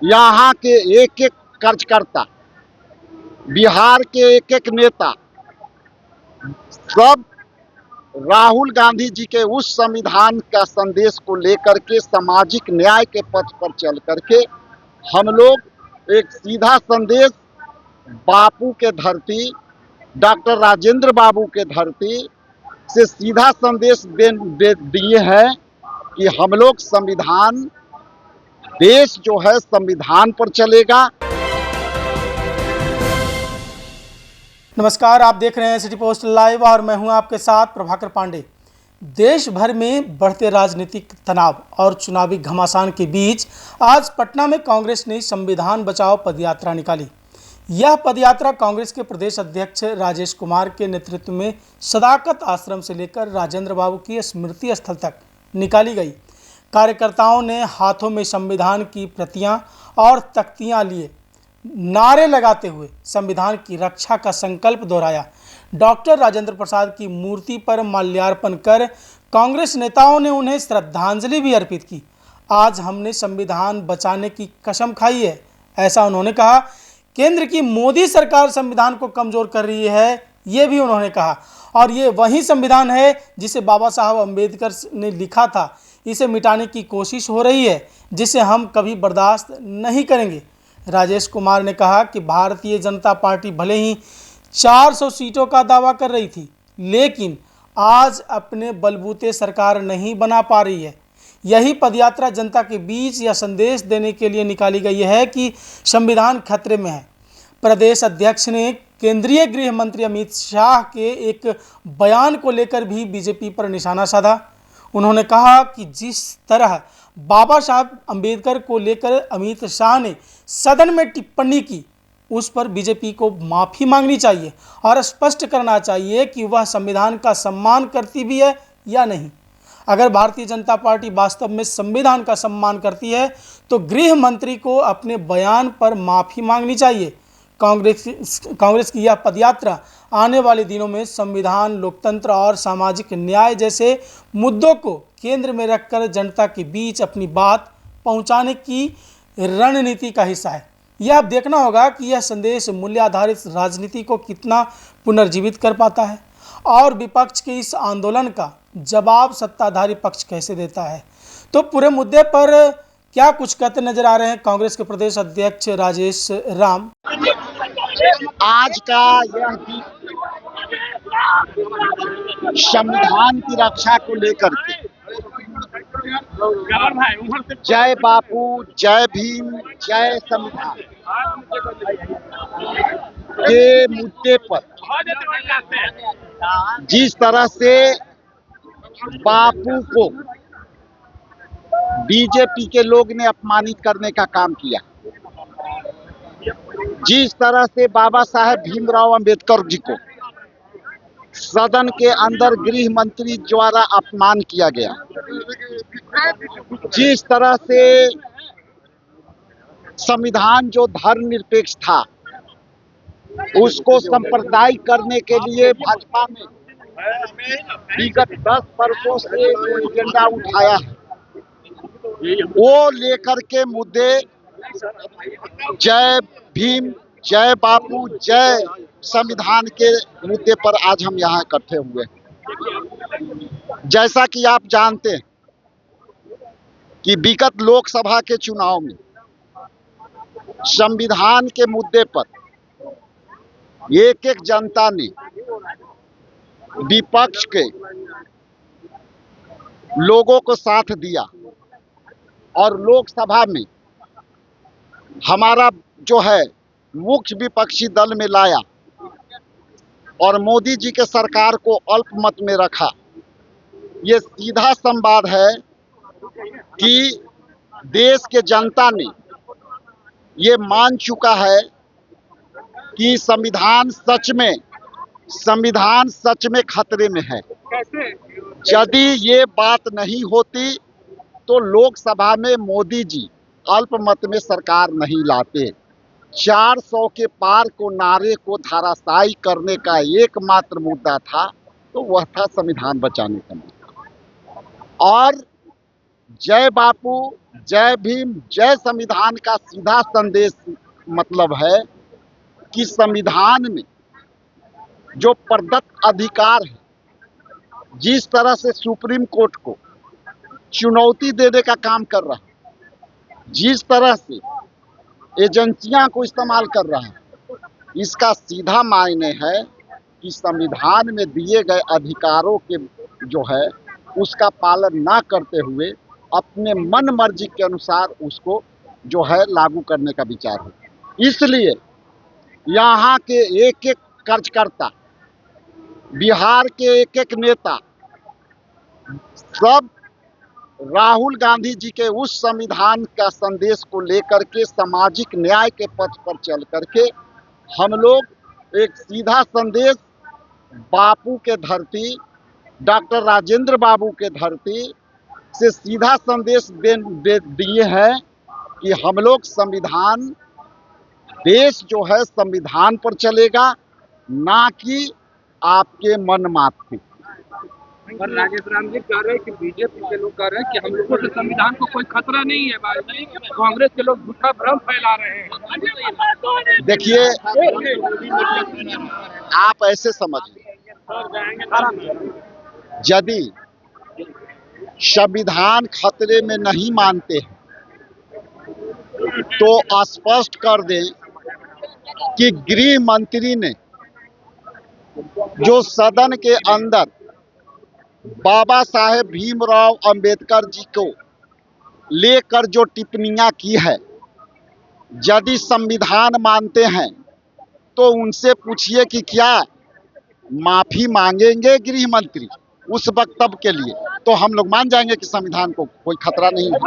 यहाँ के एक एक कार्यकर्ता, बिहार के एक एक नेता सब राहुल गांधी जी के उस संविधान का संदेश को लेकर के सामाजिक न्याय के पथ पर चल करके हम लोग एक सीधा संदेश बापू के धरती, डॉक्टर राजेंद्र बाबू के धरती से सीधा संदेश दिए हैं कि हम लोग संविधान, देश जो है संविधान पर चलेगा। नमस्कार, आप देख रहे हैं सिटी पोस्ट लाइव और मैं हूं आपके साथ प्रभाकर पांडे। देश भर में बढ़ते राजनीतिक तनाव और चुनावी घमासान के बीच आज पटना में कांग्रेस ने संविधान बचाओ पदयात्रा निकाली। यह पदयात्रा कांग्रेस के प्रदेश अध्यक्ष राजेश कुमार के नेतृत्व में सदाकत आश्रम से लेकर राजेंद्र बाबू की स्मृति स्थल तक निकाली गई। कार्यकर्ताओं ने हाथों में संविधान की प्रतियां और तख्तियां लिए नारे लगाते हुए संविधान की रक्षा का संकल्प दोहराया। डॉक्टर राजेंद्र प्रसाद की मूर्ति पर माल्यार्पण कर कांग्रेस नेताओं ने उन्हें श्रद्धांजलि भी अर्पित की। आज हमने संविधान बचाने की कसम खाई है, ऐसा उन्होंने कहा। केंद्र की मोदी सरकार संविधान को कमजोर कर रही है, ये भी उन्होंने कहा। और ये वही संविधान है जिसे बाबा साहब अम्बेडकर ने लिखा था। इसे मिटाने की कोशिश हो रही है, जिसे हम कभी बर्दाश्त नहीं करेंगे। राजेश कुमार ने कहा कि भारतीय जनता पार्टी भले ही 400 सीटों का दावा कर रही थी, लेकिन आज अपने बलबूते सरकार नहीं बना पा रही है। यही पदयात्रा जनता के बीच यह संदेश देने के लिए निकाली गई है कि संविधान खतरे में है। प्रदेश अध्यक्ष ने केंद्रीय गृह मंत्री अमित शाह के एक बयान को लेकर भी बीजेपी पर निशाना साधा। उन्होंने कहा कि जिस तरह बाबा साहब अम्बेडकर को लेकर अमित शाह ने सदन में टिप्पणी की, उस पर बीजेपी को माफ़ी मांगनी चाहिए और स्पष्ट करना चाहिए कि वह संविधान का सम्मान करती भी है या नहीं। अगर भारतीय जनता पार्टी वास्तव में संविधान का सम्मान करती है तो गृह मंत्री को अपने बयान पर माफ़ी मांगनी चाहिए। कांग्रेस की यह पदयात्रा आने वाले दिनों में संविधान, लोकतंत्र और सामाजिक न्याय जैसे मुद्दों को केंद्र में रखकर जनता के बीच अपनी बात पहुंचाने की रणनीति का हिस्सा है। यह अब देखना होगा कि यह संदेश मूल्य आधारित राजनीति को कितना पुनर्जीवित कर पाता है और विपक्ष के इस आंदोलन का जवाब सत्ताधारी पक्ष कैसे देता है। तो पूरे मुद्दे पर क्या कुछ कहते नजर आ रहे हैं कांग्रेस के प्रदेश अध्यक्ष राजेश राम। आज का यह दिन संविधान की रक्षा को लेकर के जय बापू, जय भीम, जय संविधान के मुद्दे पर जिस तरह से बापू को बीजेपी के लोग ने अपमानित करने का काम किया, जिस तरह से बाबा साहेब भीमराव अंबेडकर जी को सदन के अंदर गृह मंत्री द्वारा अपमान किया गया, जिस तरह से संविधान जो धर्मनिरपेक्ष था उसको सांप्रदायिक करने के लिए भाजपा में विगत 10 वर्षों से जो एजेंडा उठाया है, वो लेकर के मुद्दे जय भीम, जय बापू, जय संविधान के मुद्दे पर आज हम यहाँ इकट्ठे हुए हैं। जैसा कि आप जानते हैं कि विगत लोकसभा के चुनाव में संविधान के मुद्दे पर एक एक जनता ने विपक्ष के लोगों को साथ दिया और लोकसभा में हमारा जो है मुख्य विपक्षी दल में लाया और मोदी जी के सरकार को अल्पमत में रखा। ये सीधा संवाद है कि देश के जनता ने ये मान चुका है कि संविधान सच में खतरे में है। यदि ये बात नहीं होती तो लोकसभा में मोदी जी अल्पमत में सरकार नहीं लाते। 400 के पार को नारे को धराशायी करने का एकमात्र मुद्दा था, तो वह था संविधान बचाने का मुद्दा। और जय बापू, जय भीम, जय संविधान का सीधा संदेश मतलब है कि संविधान में जो प्रदत्त अधिकार है, जिस तरह से सुप्रीम कोर्ट को चुनौती देने का काम कर रहा है, जिस तरह से एजेंसियां को इस्तेमाल कर रहा है, इसका सीधा मायने है कि संविधान में दिए गए अधिकारों के जो है उसका पालन ना करते हुए अपने मन मर्जी के अनुसार उसको जो है लागू करने का विचार है। इसलिए यहाँ के एक एक कार्यकर्ता, बिहार के एक एक नेता सब राहुल गांधी जी के उस संविधान का संदेश को लेकर के सामाजिक न्याय के पथ पर चल करके हम लोग एक सीधा संदेश बापू के धरती, डॉक्टर राजेंद्र बाबू के धरती से सीधा संदेश दिए हैं कि हम लोग संविधान, देश जो है संविधान पर चलेगा, ना कि आपके मन मात पे। और राजेश राम जी कह रहे हैं कि बीजेपी के लोग कह रहे हैं कि हम लोगों के संविधान को कोई खतरा नहीं है, कांग्रेस के लोग झूठा भ्रम फैला रहे हैं। देखिए, आप ऐसे समझिए, यदि संविधान खतरे में नहीं मानते हैं तो स्पष्ट कर दें कि गृह मंत्री ने जो सदन के अंदर बाबा साहेब भीमराव अंबेडकर जी को लेकर जो टिप्पणियां की है, यदि संविधान मानते हैं तो उनसे पूछिए कि क्या माफी मांगेंगे गृह मंत्री उस वक्तव्य के लिए, तो हम लोग मान जाएंगे कि संविधान को कोई खतरा नहीं है।